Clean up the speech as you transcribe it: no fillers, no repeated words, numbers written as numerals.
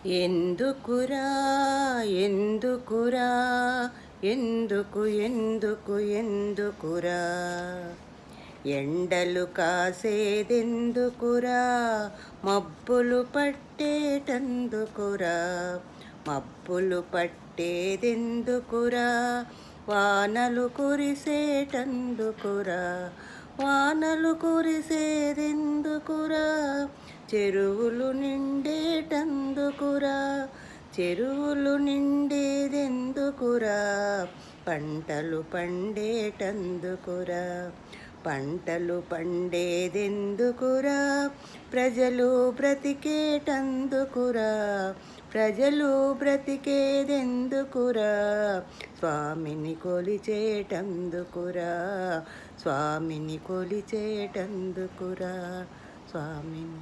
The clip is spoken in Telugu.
ఎందుకురా ఎందుకురా ఎందుకురా ఎండలు కాసేదెందుకురా మబ్బులు పట్టేటందుకురా మబ్బులు పట్టేదెందుకురా వానలు కురిసేటందుకురా వానలు కురిసేదెందుకురా చెరువులు నిండేటందుకురా చెరువులు నిండేదెందుకురా పంటలు పండేటందుకురా పంటలు పండేదెందుకురా ప్రజలు బ్రతికేటందుకురా ప్రజలు బ్రతికేదెందుకురా స్వామిని కొలిచేటందుకురా స్వామిని కొలిచేటందుకురా స్వామిని